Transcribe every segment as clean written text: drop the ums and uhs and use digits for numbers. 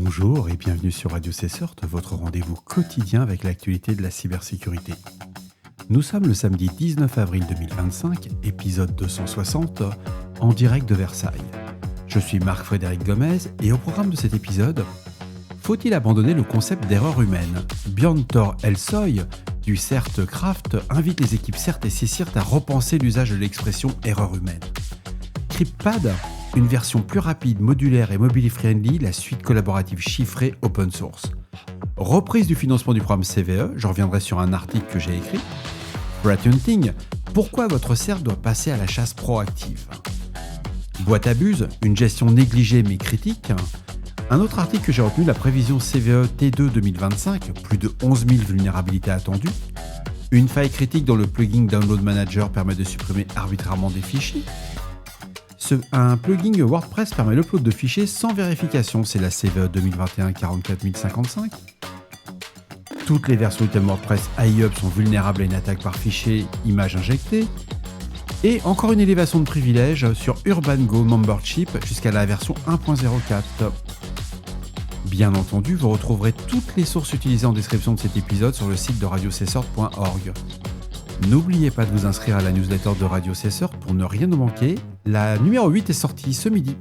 Bonjour et bienvenue sur Radio CSORT, votre rendez-vous quotidien avec l'actualité de la cybersécurité. Nous sommes le samedi 19 avril 2025, épisode 260, en direct de Versailles. Je suis Marc-Frédéric Gomez et au programme de cet épisode, faut-il abandonner le concept d'erreur humaine ? Björn Thor Elsoy du CERT-Craft invite les équipes CERT et CSIRT à repenser l'usage de l'expression erreur humaine. CryptPad, une version plus rapide, modulaire et mobile-friendly, la suite collaborative chiffrée open source. Reprise du financement du programme CVE, je reviendrai sur un article que j'ai écrit. Threat Hunting, pourquoi votre CERT doit passer à la chasse proactive ? Boîte à buse, une gestion négligée mais critique. Un autre article que j'ai retenu, la prévision CVE T2 2025, plus de 11 000 vulnérabilités attendues. Une faille critique dans le plugin Download Manager permet de supprimer arbitrairement des fichiers. Un plugin WordPress permet l'upload de fichiers sans vérification, c'est la CVE 2021 44055. Toutes les versions item WordPress IUP sont vulnérables à une attaque par fichier image injectée. Et encore une élévation de privilèges sur UrbanGo Membership jusqu'à la version 1.04. Bien entendu, vous retrouverez toutes les sources utilisées en description de cet épisode sur le site de radiocessort.org. N'oubliez pas de vous inscrire à la newsletter de Radio CSORT pour ne rien nous manquer. La numéro 8 est sortie ce midi.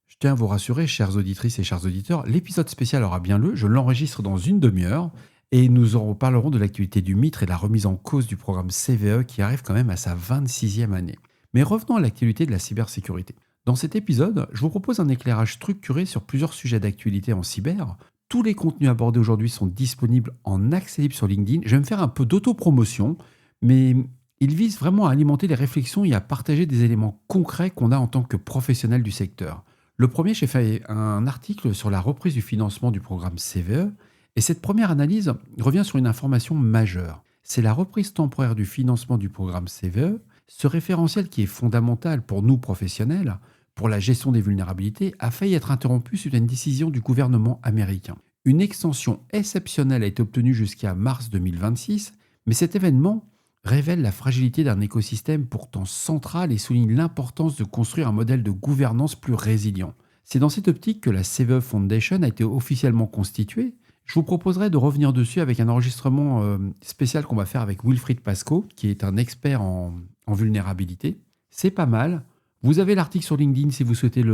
Je tiens à vous rassurer, chères auditrices et chers auditeurs, l'épisode spécial aura bien lieu, je l'enregistre dans une demi-heure et nous en reparlerons de l'actualité du MITRE et de la remise en cause du programme CVE qui arrive quand même à sa 26e année. Mais revenons à l'actualité de la cybersécurité. Dans cet épisode, je vous propose un éclairage structuré sur plusieurs sujets d'actualité en cyber. Tous les contenus abordés aujourd'hui sont disponibles en accès libre sur LinkedIn. Je vais me faire un peu d'autopromotion, mais ils visent vraiment à alimenter les réflexions et à partager des éléments concrets qu'on a en tant que professionnels du secteur. Le premier, j'ai fait un article sur la reprise du financement du programme CVE, et cette première analyse revient sur une information majeure. C'est la reprise temporaire du financement du programme CVE, ce référentiel qui est fondamental pour nous professionnels, pour la gestion des vulnérabilités, a failli être interrompu suite à une décision du gouvernement américain. Une extension exceptionnelle a été obtenue jusqu'à mars 2026, mais cet événement révèle la fragilité d'un écosystème pourtant central et souligne l'importance de construire un modèle de gouvernance plus résilient. C'est dans cette optique que la CVE Foundation a été officiellement constituée. Je vous proposerai de revenir dessus avec un enregistrement spécial qu'on va faire avec Wilfried Pasco, qui est un expert en vulnérabilité. C'est pas mal. Vous avez l'article sur LinkedIn si vous souhaitez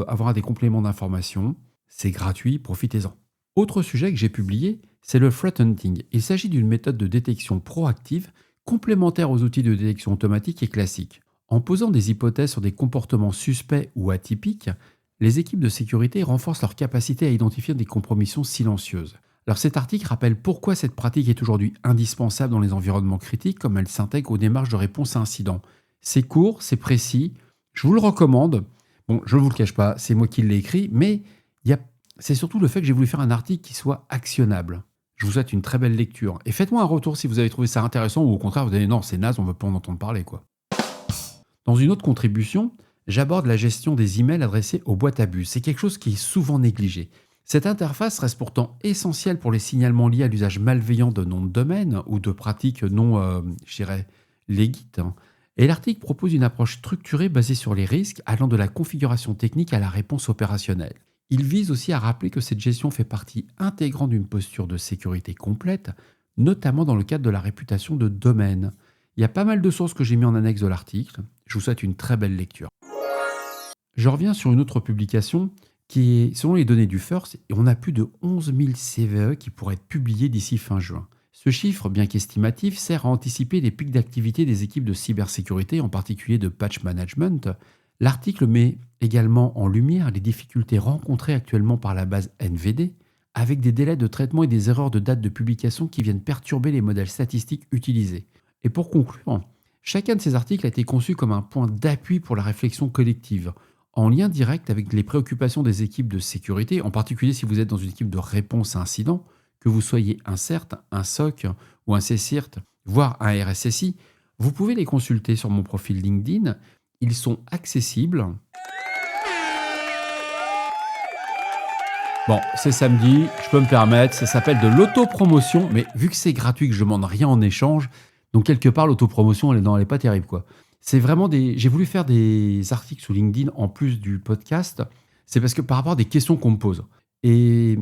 avoir des compléments d'information. C'est gratuit, profitez-en. Autre sujet que j'ai publié, c'est le threat hunting. Il s'agit d'une méthode de détection proactive complémentaire aux outils de détection automatique et classique. En posant des hypothèses sur des comportements suspects ou atypiques, les équipes de sécurité renforcent leur capacité à identifier des compromissions silencieuses. Alors cet article rappelle pourquoi cette pratique est aujourd'hui indispensable dans les environnements critiques comme elle s'intègre aux démarches de réponse à incidents. C'est court, c'est précis. Je vous le recommande. Bon, je ne vous le cache pas, c'est moi qui l'ai écrit, mais c'est surtout le fait que j'ai voulu faire un article qui soit actionnable. Je vous souhaite une très belle lecture. Et faites-moi un retour si vous avez trouvé ça intéressant ou au contraire vous avez dit non, c'est naze, on ne veut pas en entendre parler, quoi. Dans une autre contribution, j'aborde la gestion des emails adressés aux boîtes à bus. C'est quelque chose qui est souvent négligé. Cette interface reste pourtant essentielle pour les signalements liés à l'usage malveillant de noms de domaine ou de pratiques non, légites. Et l'article propose une approche structurée basée sur les risques, allant de la configuration technique à la réponse opérationnelle. Il vise aussi à rappeler que cette gestion fait partie intégrante d'une posture de sécurité complète, notamment dans le cadre de la réputation de domaine. Il y a pas mal de sources que j'ai mis en annexe de l'article. Je vous souhaite une très belle lecture. Je reviens sur une autre publication qui est, selon les données du FIRST, et on a plus de 11 000 CVE qui pourraient être publiés d'ici fin juin. Ce chiffre, bien qu'estimatif, sert à anticiper les pics d'activité des équipes de cybersécurité, en particulier de patch management. L'article met également en lumière les difficultés rencontrées actuellement par la base NVD, avec des délais de traitement et des erreurs de date de publication qui viennent perturber les modèles statistiques utilisés. Et pour conclure, chacun de ces articles a été conçu comme un point d'appui pour la réflexion collective, en lien direct avec les préoccupations des équipes de sécurité, en particulier si vous êtes dans une équipe de réponse à incident, que vous soyez un CERT, un SOC ou un CSIRT, voire un RSSI, vous pouvez les consulter sur mon profil LinkedIn. Ils sont accessibles. Bon, c'est samedi, je peux me permettre, ça s'appelle de l'autopromotion, mais vu que c'est gratuit, que je ne demande rien en échange, donc quelque part l'autopromotion, elle n'est pas terrible, quoi. C'est vraiment j'ai voulu faire des articles sur LinkedIn en plus du podcast. C'est parce que par rapport à des questions qu'on me pose. Et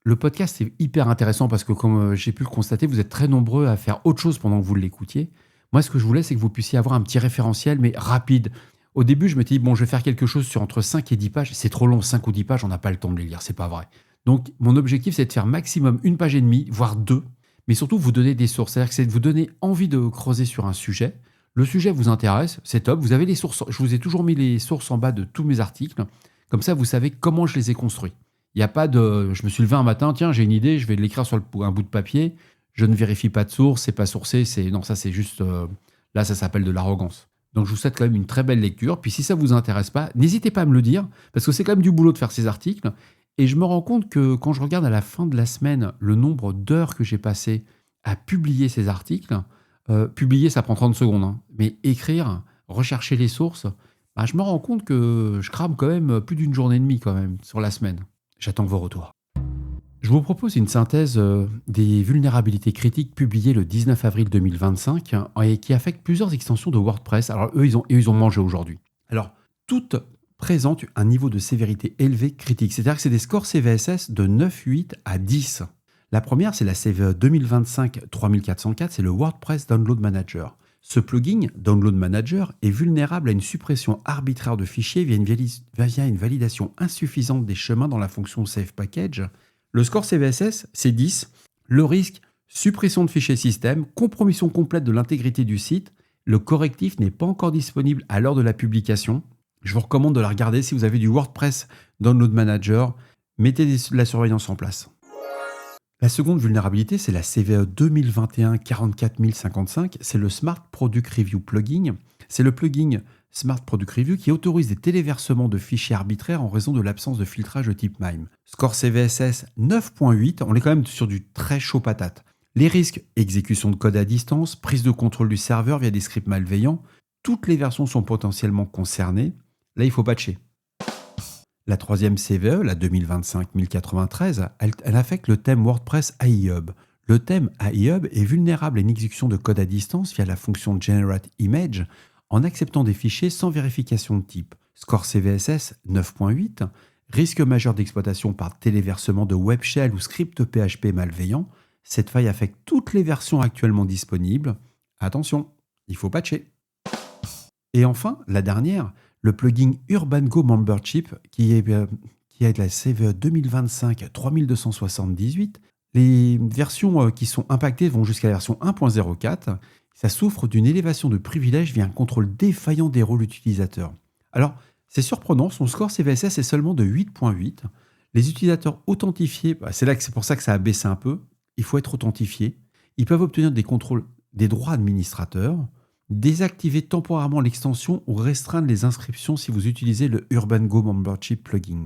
le podcast est hyper intéressant parce que comme j'ai pu le constater, vous êtes très nombreux à faire autre chose pendant que vous l'écoutiez. Moi, ce que je voulais, c'est que vous puissiez avoir un petit référentiel, mais rapide. Au début, je m'étais dit, bon, je vais faire quelque chose sur entre 5 et 10 pages. C'est trop long, 5 ou 10 pages, on n'a pas le temps de les lire, c'est pas vrai. Donc, mon objectif, c'est de faire maximum une page et demie, voire deux, mais surtout vous donner des sources. C'est-à-dire que c'est de vous donner envie de creuser sur un sujet. Le sujet vous intéresse, c'est top. Vous avez les sources. Je vous ai toujours mis les sources en bas de tous mes articles. Comme ça, vous savez comment je les ai construits. Il n'y a pas de. Je me suis levé un matin, tiens, j'ai une idée, je vais l'écrire sur un bout de papier. Je ne vérifie pas de source, c'est pas sourcé. Non, ça c'est juste. Là, ça s'appelle de l'arrogance. Donc, je vous souhaite quand même une très belle lecture. Puis, si ça vous intéresse pas, n'hésitez pas à me le dire, parce que c'est quand même du boulot de faire ces articles. Et je me rends compte que quand je regarde à la fin de la semaine le nombre d'heures que j'ai passé à publier ces articles, publier, ça prend 30 secondes, hein. Mais écrire, rechercher les sources, bah, je me rends compte que je crame quand même plus d'une journée et demie quand même sur la semaine. J'attends vos retours. Je vous propose une synthèse des vulnérabilités critiques publiées le 19 avril 2025 et qui affectent plusieurs extensions de WordPress. Alors eux, ils ont mangé aujourd'hui. Alors, toutes présentent un niveau de sévérité élevé critique. C'est-à-dire que c'est des scores CVSS de 9, 8 à 10. La première, c'est la CVE 2025-3404, c'est le WordPress Download Manager. Ce plugin, Download Manager, est vulnérable à une suppression arbitraire de fichiers via une validation insuffisante des chemins dans la fonction Save Package. Le score CVSS, c'est 10. Le risque, suppression de fichiers système, compromission complète de l'intégrité du site. Le correctif n'est pas encore disponible à l'heure de la publication. Je vous recommande de la regarder si vous avez du WordPress Download Manager. Mettez de la surveillance en place. La seconde vulnérabilité, c'est la CVE 2021-44055. C'est le Smart Product Review plugin. C'est le plugin Smart Product Review qui autorise des téléversements de fichiers arbitraires en raison de l'absence de filtrage de type MIME. Score CVSS 9.8, on est quand même sur du très chaud patate. Les risques, exécution de code à distance, prise de contrôle du serveur via des scripts malveillants, toutes les versions sont potentiellement concernées. Là, il faut patcher. La troisième CVE, la 2025-1093, elle affecte le thème WordPress AI Hub. Le thème AI Hub est vulnérable à une exécution de code à distance via la fonction Generate Image en acceptant des fichiers sans vérification de type. Score CVSS 9.8, risque majeur d'exploitation par téléversement de web shell ou script PHP malveillant. Cette faille affecte toutes les versions actuellement disponibles. Attention, il faut patcher. Et enfin, la dernière, le plugin UrbanGo Membership qui est de la CVE 2025-3278. Les versions qui sont impactées vont jusqu'à la version 1.04. Ça souffre d'une élévation de privilèges via un contrôle défaillant des rôles utilisateurs. Alors, c'est surprenant, son score CVSS est seulement de 8.8. Les utilisateurs authentifiés, c'est pour ça que ça a baissé un peu, il faut être authentifié. Ils peuvent obtenir des contrôles des droits administrateurs, désactiver temporairement l'extension ou restreindre les inscriptions si vous utilisez le UrbanGo Membership plugin.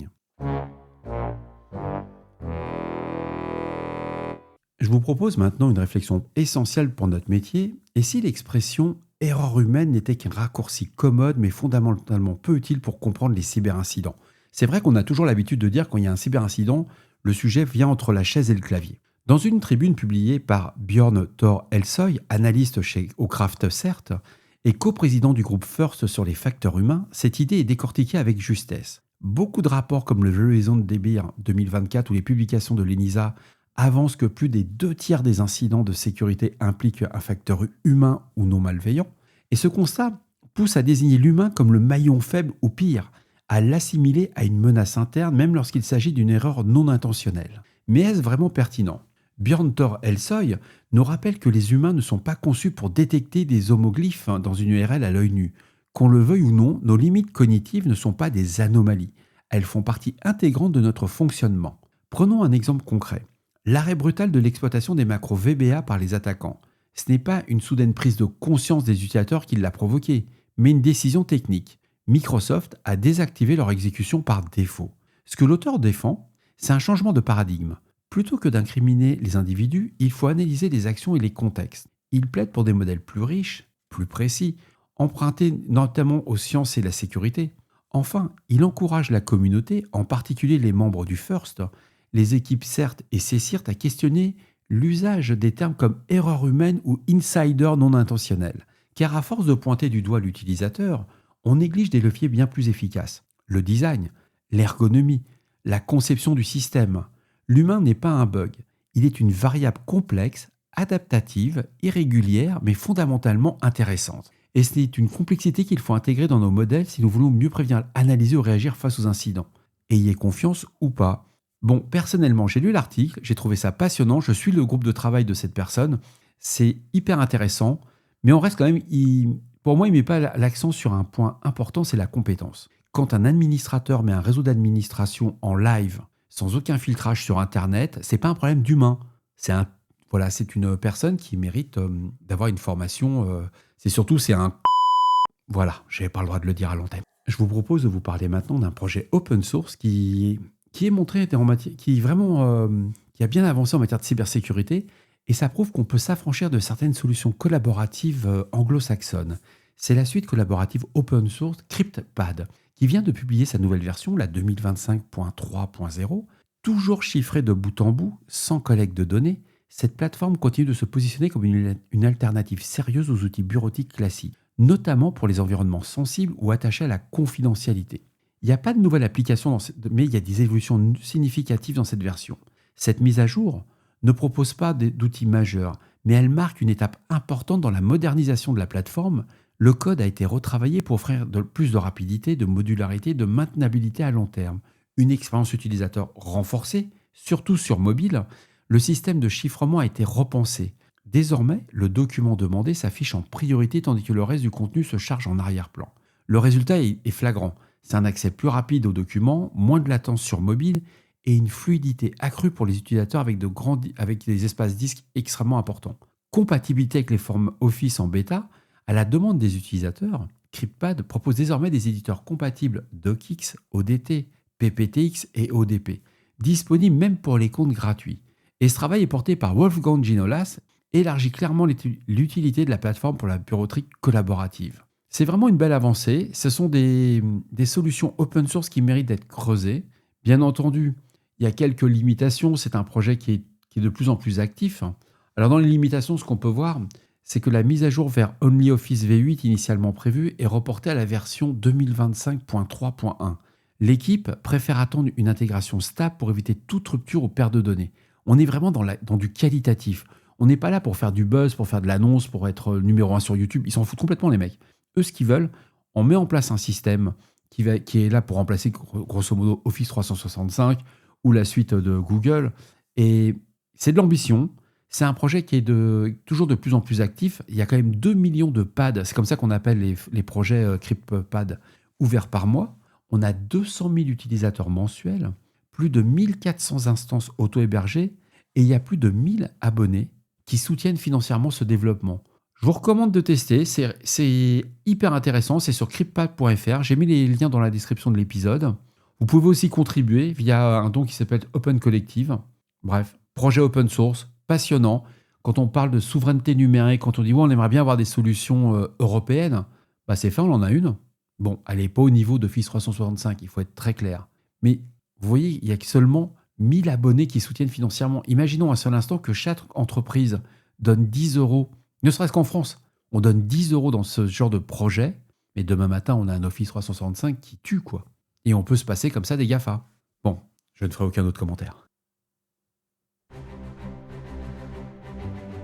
Je vous propose maintenant une réflexion essentielle pour notre métier. Et si l'expression « erreur humaine » n'était qu'un raccourci commode mais fondamentalement peu utile pour comprendre les cyberincidents? C'est vrai qu'on a toujours l'habitude de dire quand il y a un cyberincident, le sujet vient entre la chaise et le clavier. Dans une tribune publiée par Björn Thor Elsoy, analyste chez Ocraft CERT, et coprésident du groupe First sur les facteurs humains, cette idée est décortiquée avec justesse. Beaucoup de rapports comme le Verizon DBIR 2024 ou les publications de l'ENISA avancent que plus des 2/3 des incidents de sécurité impliquent un facteur humain ou non malveillant. Et ce constat pousse à désigner l'humain comme le maillon faible ou pire, à l'assimiler à une menace interne même lorsqu'il s'agit d'une erreur non intentionnelle. Mais est-ce vraiment pertinent ? Björn Thor Elsoy nous rappelle que les humains ne sont pas conçus pour détecter des homoglyphes dans une URL à l'œil nu. Qu'on le veuille ou non, nos limites cognitives ne sont pas des anomalies. Elles font partie intégrante de notre fonctionnement. Prenons un exemple concret. L'arrêt brutal de l'exploitation des macros VBA par les attaquants. Ce n'est pas une soudaine prise de conscience des utilisateurs qui l'a provoqué, mais une décision technique. Microsoft a désactivé leur exécution par défaut. Ce que l'auteur défend, c'est un changement de paradigme. Plutôt que d'incriminer les individus, il faut analyser les actions et les contextes. Il plaide pour des modèles plus riches, plus précis, empruntés notamment aux sciences et la sécurité. Enfin, il encourage la communauté, en particulier les membres du FIRST, les équipes CERT et CSIRT, à questionner l'usage des termes comme erreur humaine ou insider non intentionnel. Car à force de pointer du doigt l'utilisateur, on néglige des leviers bien plus efficaces. Le design, l'ergonomie, la conception du système. L'humain n'est pas un bug, il est une variable complexe, adaptative, irrégulière, mais fondamentalement intéressante. Et c'est une complexité qu'il faut intégrer dans nos modèles si nous voulons mieux prévenir, analyser ou réagir face aux incidents. Ayez confiance ou pas. Bon, personnellement, j'ai lu l'article, j'ai trouvé ça passionnant, je suis le groupe de travail de cette personne, c'est hyper intéressant, mais on reste quand même, pour moi, il ne met pas l'accent sur un point important, c'est la compétence. Quand un administrateur met un réseau d'administration en live, sans aucun filtrage sur Internet, c'est pas un problème d'humain. C'est une personne qui mérite d'avoir une formation. Voilà, je n'avais pas le droit de le dire à l'antenne. Je vous propose de vous parler maintenant d'un projet open source qui est montré qui a bien avancé en matière de cybersécurité, et ça prouve qu'on peut s'affranchir de certaines solutions collaboratives anglo-saxonnes. C'est la suite collaborative open source CryptPad, qui vient de publier sa nouvelle version, la 2025.3.0, toujours chiffrée de bout en bout, sans collecte de données. Cette plateforme continue de se positionner comme une alternative sérieuse aux outils bureautiques classiques, notamment pour les environnements sensibles ou attachés à la confidentialité. Il n'y a pas de nouvelle application, mais il y a des évolutions significatives dans cette version. Cette mise à jour ne propose pas d'outils majeurs, mais elle marque une étape importante dans la modernisation de la plateforme. Le code a été retravaillé pour offrir plus de rapidité, de modularité, de maintenabilité à long terme. Une expérience utilisateur renforcée, surtout sur mobile. Le système de chiffrement a été repensé. Désormais, le document demandé s'affiche en priorité tandis que le reste du contenu se charge en arrière-plan. Le résultat est flagrant. C'est un accès plus rapide au document, moins de latence sur mobile et une fluidité accrue pour les utilisateurs avec des espaces disques extrêmement importants. Compatibilité avec les formes Office en bêta. À la demande des utilisateurs, CryptPad propose désormais des éditeurs compatibles DocX, ODT, PPTX et ODP, disponibles même pour les comptes gratuits. Et ce travail est porté par Wolfgang Ginolas et élargit clairement l'utilité de la plateforme pour la bureautique collaborative. C'est vraiment une belle avancée. Ce sont des solutions open source qui méritent d'être creusées. Bien entendu, il y a quelques limitations. C'est un projet qui est de plus en plus actif. Alors dans les limitations, ce qu'on peut voir, c'est que la mise à jour vers OnlyOffice V8 initialement prévue est reportée à la version 2025.3.1. L'équipe préfère attendre une intégration stable pour éviter toute rupture ou perte de données. On est vraiment dans du qualitatif. On n'est pas là pour faire du buzz, pour faire de l'annonce, pour être numéro 1 sur YouTube. Ils s'en foutent complètement, les mecs. Eux, ce qu'ils veulent, on met en place un système qui est là pour remplacer grosso modo Office 365 ou la suite de Google. Et c'est de l'ambition. C'est un projet qui est toujours de plus en plus actif. Il y a quand même 2 millions de pads. C'est comme ça qu'on appelle les projets CryptPad ouverts par mois. On a 200 000 utilisateurs mensuels, plus de 1400 instances auto-hébergées et il y a plus de 1000 abonnés qui soutiennent financièrement ce développement. Je vous recommande de tester, c'est hyper intéressant, c'est sur cryptpad.fr, j'ai mis les liens dans la description de l'épisode. Vous pouvez aussi contribuer via un don qui s'appelle Open Collective. Bref, projet open source, passionnant. Quand on parle de souveraineté numérique, quand on dit on aimerait bien avoir des solutions européennes, c'est fait, on en a une. Bon, elle n'est pas au niveau d'Office 365, il faut être très clair. Mais vous voyez, il y a seulement 1000 abonnés qui soutiennent financièrement. Imaginons un seul instant que chaque entreprise donne 10 euros, ne serait-ce qu'en France. On donne 10 euros dans ce genre de projet, mais demain matin, on a un Office 365 qui tue, quoi. Et on peut se passer comme ça des GAFA. Bon, je ne ferai aucun autre commentaire.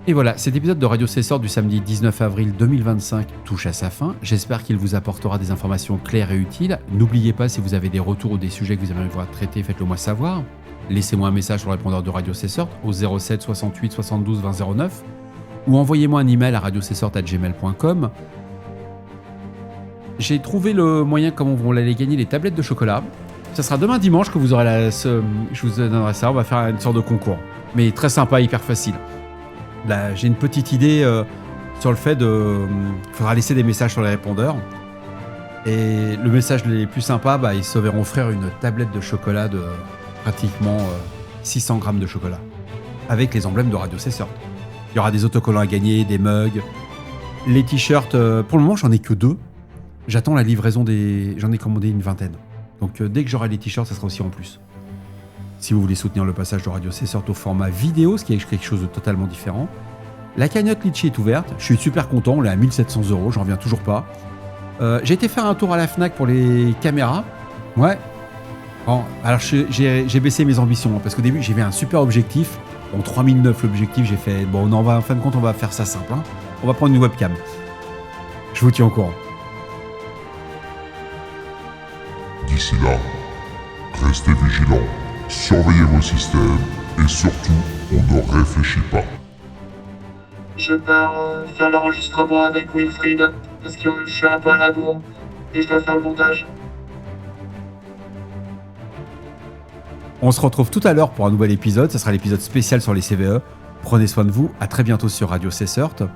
Et voilà, cet épisode de Radio Cessor du samedi 19 avril 2025 touche à sa fin. J'espère qu'il vous apportera des informations claires et utiles. N'oubliez pas, si vous avez des retours ou des sujets que vous aimeriez voir traités, faites-le moi savoir. Laissez-moi un message sur le répondeur de Radio Cessor au 07 68 72 20 09 ou envoyez-moi un email à radiocessort@gmail.com. J'ai trouvé le moyen comment vous allez gagner les tablettes de chocolat. Ça sera demain dimanche que vous aurez je vous donnerai ça. On va faire une sorte de concours. Mais très sympa, hyper facile. Là, j'ai une petite idée sur le fait il faudra laisser des messages sur les répondeurs. Et le message les plus sympas, ils se verront offrir une tablette de chocolat de pratiquement 600 grammes de chocolat. Avec les emblèmes de Radio Cessor. Il y aura des autocollants à gagner, des mugs. Les t-shirts, pour le moment, j'en ai que 2. J'attends la livraison j'en ai commandé une 20aine. Donc dès que j'aurai les t-shirts, ça sera aussi en plus. Si vous voulez soutenir le passage de Radio Cessor au format vidéo, ce qui est quelque chose de totalement différent. La cagnotte Litchi est ouverte. Je suis super content, on est à 1700 €, j'en reviens toujours pas. J'ai été faire un tour à la Fnac pour les caméras. Ouais. Alors j'ai baissé mes ambitions, hein, parce qu'au début j'avais un super objectif. Bon, 3009 l'objectif, j'ai fait, bon, en fin de compte, on va faire ça simple, hein. On va prendre une webcam. Je vous tiens au courant. D'ici là, restez vigilants, surveillez vos systèmes et surtout, on ne réfléchit pas. Je pars faire l'enregistrement avec Wilfried, parce que je suis un peu à la bourre, et je dois faire le montage. On se retrouve tout à l'heure pour un nouvel épisode. Ce sera l'épisode spécial sur les CVE. Prenez soin de vous. À très bientôt sur Radio Cessert.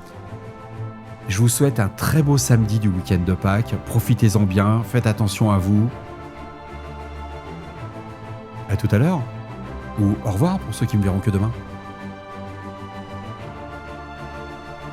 Je vous souhaite un très beau samedi du week-end de Pâques. Profitez-en bien. Faites attention à vous. À tout à l'heure. Ou au revoir pour ceux qui me verront que demain.